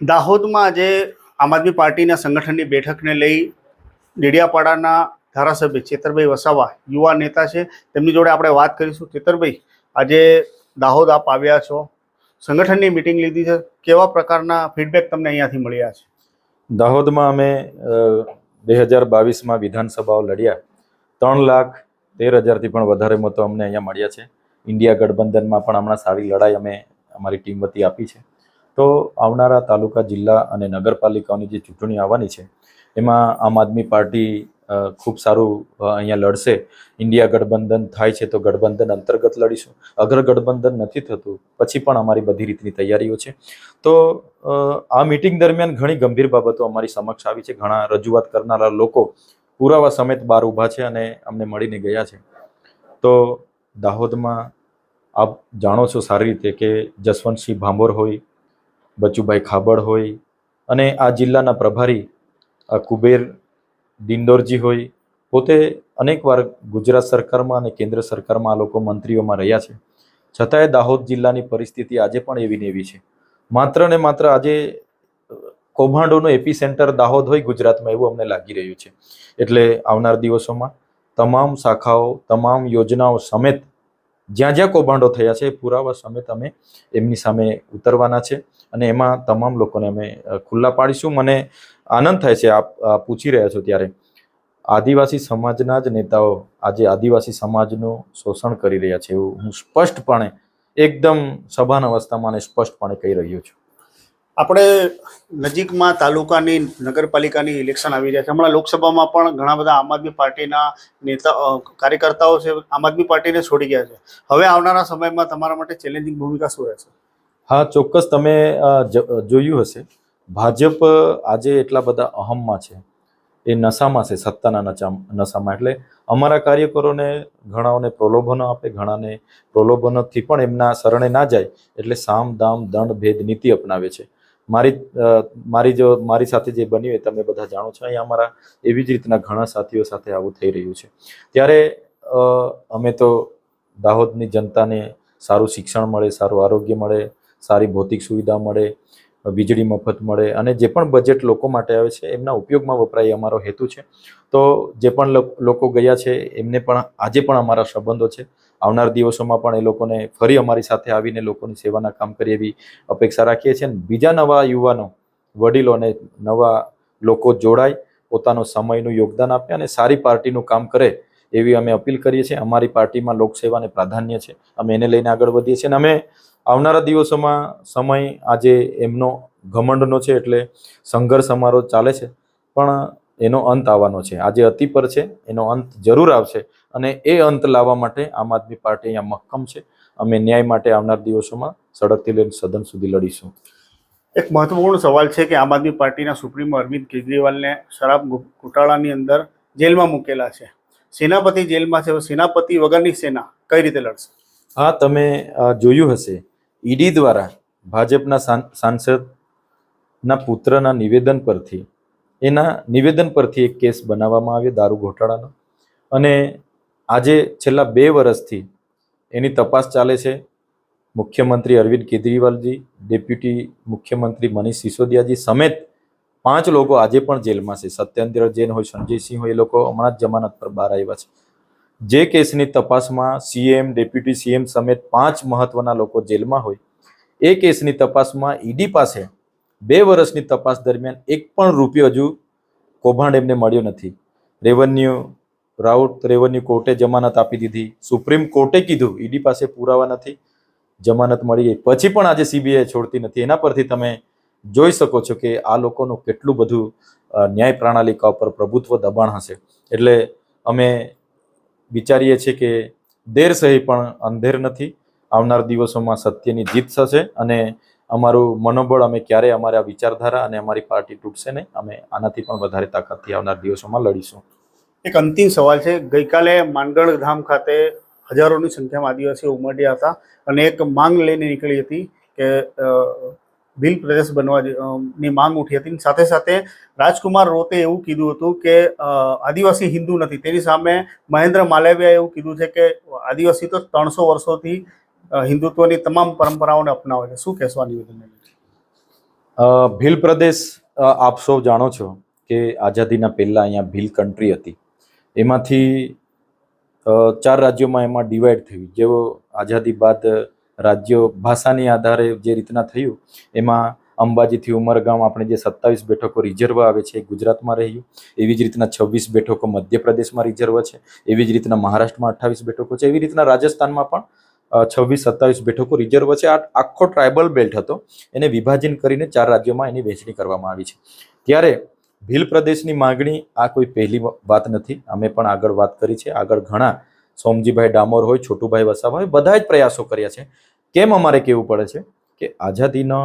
દાહોદમાં આજે આમ આદમી પાર્ટીના સંગઠનની બેઠકને લઈ ડેડિયાપાડાના ધારાસભ્ય ચેતરભાઈ વસાવા યુવા નેતા છે, તેમની જોડે આપણે વાત કરીશું. ચેતરભાઈ, આજે દાહોદ આપ આવ્યા છો, સંગઠનની મિટિંગ લીધી છે, કેવા પ્રકારના ફીડબેક તમને અહીંયાથી મળ્યા છે? દાહોદમાં અમે 2022માં વિધાનસભાઓ લડ્યા. 3,13,000થી પણ વધારે મતો અમને અહીંયા મળ્યા છે. ઇન્ડિયા ગઠબંધનમાં પણ હમણાં સારી લડાઈ અમે અમારી ટીમ વતી આપી છે. તો આવનારા તાલુકા, જિલ્લા અને નગરપાલિકાઓની જે ચૂંટણી આવવાની છે એમાં આમ આદમી પાર્ટી ખૂબ સારું અહીંયા લડશે. ઇન્ડિયા ગઠબંધન થાય છે તો ગઠબંધન અંતર્ગત લડીશું. અગર ગઠબંધન નથી થતું પછી પણ અમારી બધી રીતની તૈયારીઓ છે. તો આ મિટિંગ દરમિયાન ઘણી ગંભીર બાબતો અમારી સમક્ષ આવી છે. ઘણા રજૂઆત કરનારા લોકો પુરાવા સમેત બહાર ઊભા છે અને અમને મળીને ગયા છે. તો દાહોદમાં આપ જાણો છો સારી રીતે કે જસવંતસિંહ ભાંભોર હોય, બચુભાઈ ખાબડ હોય અને આ જિલ્લાના પ્રભારી કુબેર દિંડોરજી હોય, પોતે અનેકવાર ગુજરાત સરકારમાં અને કેન્દ્ર સરકારમાં આ લોકો મંત્રીઓમાં રહ્યા છે. છતાંય દાહોદ જિલ્લાની પરિસ્થિતિ આજે પણ એવી ને એવી છે. માત્ર ને માત્ર આજે કૌભાંડોનું એપી સેન્ટર દાહોદ હોય ગુજરાતમાં, એવું અમને લાગી રહ્યું છે. એટલે આવનાર દિવસોમાં તમામ શાખાઓ, તમામ યોજનાઓ સમેત જ્યાં જ્યાં કૌભાંડો થયા છે એ પુરાવા સમેત અમે એમની સામે ઉતરવાના છે અને એમાં તમામ લોકોને અમે ખુલ્લા પાડીશું. મને આનંદ થાય છે આપ પૂછી રહ્યા છો ત્યારે. આદિવાસી સમાજના જ નેતાઓ આજે આદિવાસી સમાજનું શોષણ કરી રહ્યા છે એવું હું સ્પષ્ટપણે, એકદમ સભાન અવસ્થામાં અને સ્પષ્ટપણે કહી રહ્યો છું. આપણે નજીકમાં તાલુકાની, નગરપાલિકાની ઇલેક્શન આવી રહ્યા છે. હમણાં લોકસભામાં પણ ઘણા બધા આમ આદમી પાર્ટીના નેતા, કાર્યકર્તાઓ છે, આમ આદમી પાર્ટીને છોડી ગયા છે. હવે આવનારા સમયમાં તમારા માટે ચેલેન્જિંગ ભૂમિકા શું રહેશે? હા, ચોક્કસ. તમે જોયું હશે, ભાજપ આજે એટલા બધા અહમમાં છે, એ નશામાં છે, સત્તાના નશામાં. એટલે અમારા કાર્યકરોને ઘણાઓને પ્રલોભનો આપે, ઘણાને પ્રલોભનોથી પણ એમના શરણે ના જાય એટલે સામ, દામ, દંડ, ભેદ નીતિ અપનાવે છે. મારી સાથે જે બન્યું એ તમે બધા જાણો છો. અહીંયા અમારા એવી જ રીતના ઘણા સાથીઓ સાથે આવું થઈ રહ્યું છે. ત્યારે અમે તો દાહોદની જનતાને સારું શિક્ષણ મળે, સારું આરોગ્ય મળે, સારી ભૌતિક સુવિધા મળે, વીજળી મફત મળે અને જે પણ બજેટ લોકો માટે આવે છે એમના ઉપયોગમાં વપરાય અમારો હેતુ છે. તો જે પણ લોકો ગયા છે એમને પણ આજે પણ અમારા સંબંધો છે. આવનાર દિવસોમાં પણ એ લોકોને ફરી અમારી સાથે આવીને લોકોની સેવાના કામ કરીએ એવી અપેક્ષા રાખીએ છીએ. બીજા નવા યુવાનો, વડીલો અને નવા લોકો જોડાય, પોતાનો સમયનું યોગદાન આપે અને સારી પાર્ટીનું કામ કરે એવી અમે અપીલ કરીએ છીએ. અમારી પાર્ટીમાં લોકસેવાને પ્રાધાન્ય છે, અમે એને લઈને આગળ વધીએ છીએ અને અમે આવનારા દિવસોમાં સમય આજે એમનો ઘમંડનો છે એટલે સંઘર્ષ અમારો ચાલે છે, પણ એનો અંત આવવાનો છે. આજે અતિ પર છે, એનો અંત જરૂર આવશે અને એ અંત લાવવા માટે આમ આદમી પાર્ટી અહીંયા મક્કમ છે. અમે ન્યાય માટે આવનાર દિવસોમાં સડકથી લઈને સદન સુધી લડીશું. એક મહત્વપૂર્ણ સવાલ છે કે આમ આદમી પાર્ટીના સુપ્રીમો અરવિંદ કેજરીવાલને શરાબ ઘોટાળાની અંદર જેલમાં મૂકેલા છે. સેનાપતિ જેલમાં છે. સેનાપતિ વગરની સેના કઈ રીતે લડશે? હા, તમે જોયું હશે, ઈડી દ્વારા ભાજપના સાંસદના પુત્રના નિવેદન પરથી એક કેસ બનાવવામાં આવ્યો દારૂ ઘોટાળાનો અને આજે છેલ્લા 2 વર્ષથી એની તપાસ ચાલે છે. મુખ્યમંત્રી અરવિંદ કેજરીવાલજી, ડેપ્યુટી મુખ્યમંત્રી મનીષ સિસોદિયાજી સમેત 5 લોકો આજે પણ જેલમાં છે. સત્યેન્દ્ર જૈન હોય, સંજયસિંહ હોય, એ લોકો હમણાં જ જમાનત પર બહાર આવ્યા છે. જે કેસની તપાસમાં સીએમ, ડેપ્યુટી સીએમ સમેત 5 મહત્વના લોકો જેલમાં હોય, એ કેસની તપાસમાં ઈડી પાસે 2 વર્ષની તપાસ દરમિયાન એક પણ રૂપિયો હજુ કૌભાંડ એમને મળ્યો નથી. રેવન્યુ કોર્ટે જમાનત આપી દીધી, સુપ્રીમ કોર્ટે કીધું ઈડી પાસે પુરાવા નથી, જમાનત મળી ગઈ, પછી પણ આજે સીબીઆઈ છોડતી નથી. એના પરથી તમે જોઈ શકો છો કે આ લોકોનું કેટલું બધું ન્યાય પ્રણાલિકા ઉપર પ્રભુત્વ દબાણ હશે. એટલે અમે વિચારીએ છીએ કે દેર સહી પણ અંધેર નથી. આવનાર દિવસોમાં સત્યની જીત થશે અને અમારું મનોબળ, અમે ક્યારેય અમારા વિચારધારા અને અમારી પાર્ટી તૂટશે નહીં. અમે આનાથી પણ વધારે તાકાતથી આવનાર દિવસોમાં લડીશું. એક અંતિમ સવાલ છે. ગઈકાલે માનગઢ ધામ ખાતે હજારોની સંખ્યામાં આદિવાસીઓ ઉમટ્યા હતા અને એક માંગ લઈને નીકળી હતી કે ભીલ પ્રદેશ બનવાની માંગ ઉઠી હતી. સાથે સાથે રાજકુમાર રોતે એવું કીધું હતું કે આદિવાસી હિન્દુ નથી. તેની સામે મહેન્દ્ર માલવિયાએ એવું કીધું છે કે આદિવાસી તો 300 વર્ષોથી હિન્દુત્વની તમામ પરંપરાઓને અપનાવે છે. શું કહેશો આ નિવેદનને? ભીલ પ્રદેશ આપ સૌ જાણો છો કે આઝાદીના પહેલાં અહીંયા ભીલ કન્ટ્રી હતી. એમાંથી 4 રાજ્યોમાં એમાં ડિવાઈડ થયું. જેવો આઝાદી બાદ રાજ્યો ભાષાની આધારે જે રીતના થયું એમાં અંબાજીથી ઉમરગામ આપણે જે 27 બેઠકો રિઝર્વ આવે છે એ ગુજરાતમાં રહ્યું. એવી જ રીતના 26 બેઠકો મધ્યપ્રદેશમાં રિઝર્વ છે. એવી જ રીતના મહારાષ્ટ્રમાં 28 બેઠકો છે. એવી રીતના રાજસ્થાનમાં પણ 26-27 બેઠકો રિઝર્વ છે. આ આખો ટ્રાઇબલ બેલ્ટ હતો, એને વિભાજન કરીને 4 રાજ્યોમાં એની વહેંચણી કરવામાં આવી છે. ત્યારે ભીલ પ્રદેશની માગણી આ કોઈ પહેલી વાત નથી. અમે પણ આગળ વાત કરી છે. આગળ ઘણા સોમજીભાઈ ડામોર હોય, છોટુભાઈ વસાવા હોય, બધા જ પ્રયાસો કર્યા છે. કેમ અમારે કહેવું પડે છે કે આઝાદીનો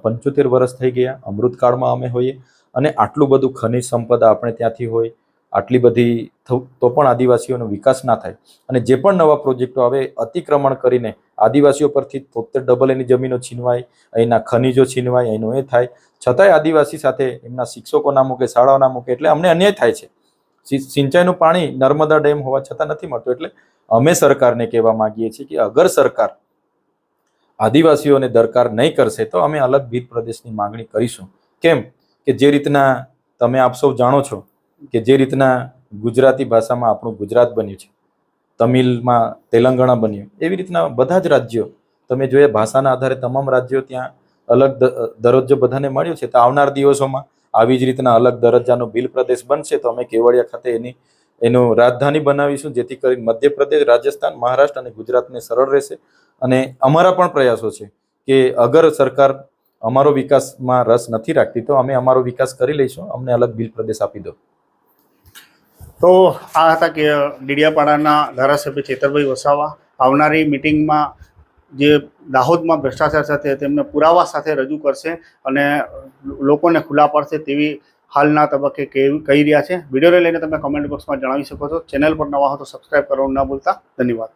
75 વર્ષ થઈ ગયા, અમૃતકાળમાં અમે હોઈએ અને આટલું બધું ખનિજ સંપદા આપણે ત્યાંથી હોય, આટલી બધી તો પણ આદિવાસીઓનો વિકાસ ના થાય અને જે પણ નવા પ્રોજેક્ટો આવે અતિક્રમણ કરીને આદિવાસીઓ પરથી 73 ડબલ એની જમીનો છીનવાય, અહીંના ખનિજો છીનવાય, એનું એ થાય, છતાંય આદિવાસી સાથે એમના શિક્ષકો ના મૂકે, શાળાઓ ના મૂકે, એટલે અમને અન્યાય થાય છે. સિંચાઈનું પાણી નર્મદા ડેમ હોવા છતાં નથી મળતું. એટલે અમે સરકારને કહેવા માંગીએ છીએ કે અગર સરકાર આદિવાસીઓને દરકાર નહીં કરશે તો અમે અલગ ભીલ પ્રદેશની માંગણી કરીશું. કેમ કે જે રીતના તમે આપ સૌ જાણો છો કે જે રીતના ગુજરાતી ભાષામાં આપણું ગુજરાત બન્યું છે, તમિલમાં તેલંગાણા બન્યું, એવી રીતના બધા જ રાજ્યો તમે જોઈએ ભાષાના આધારે તમામ રાજ્યો ત્યાં અલગ દરજ્જો બધાને મળ્યો છે. તો આવનાર દિવસોમાં આવી જ રીતના અલગ દરજ્જાનો ભીલ પ્રદેશ બનશે તો અમે કેવડિયા ખાતે એનું રાજધાની બનાવીશું, જેથી કરીને મધ્યપ્રદેશ, રાજસ્થાન, મહારાષ્ટ્ર અને ગુજરાતને સરળ રહેશે. અને અમારા પણ પ્રયાસો છે કે અગર સરકાર અમારો વિકાસમાં રસ નથી રાખતી તો અમે અમારો વિકાસ કરી લઈશું, અમને અલગ ભીલ પ્રદેશ આપી દો. તો આ હતા કે ડેડિયાપાડાના ધારાસભ્ય ચેતરભાઈ વસાવા આવનારી મિટિંગમાં જે દાહોદમાં ભ્રષ્ટાચાર સાથે તેમને પુરાવા સાથે રજૂ કરશે અને લોકોને ખુલ્લા પાડશે તેવી હાલના તબક્કે કહી રહ્યા છે. વિડીયોને લઈને તમે કમેન્ટ બોક્સમાં જણાવી શકો છો. ચેનલ પર નવા હો તો સબસ્ક્રાઈબ કરવાનું ના ભૂલતા. ધન્યવાદ.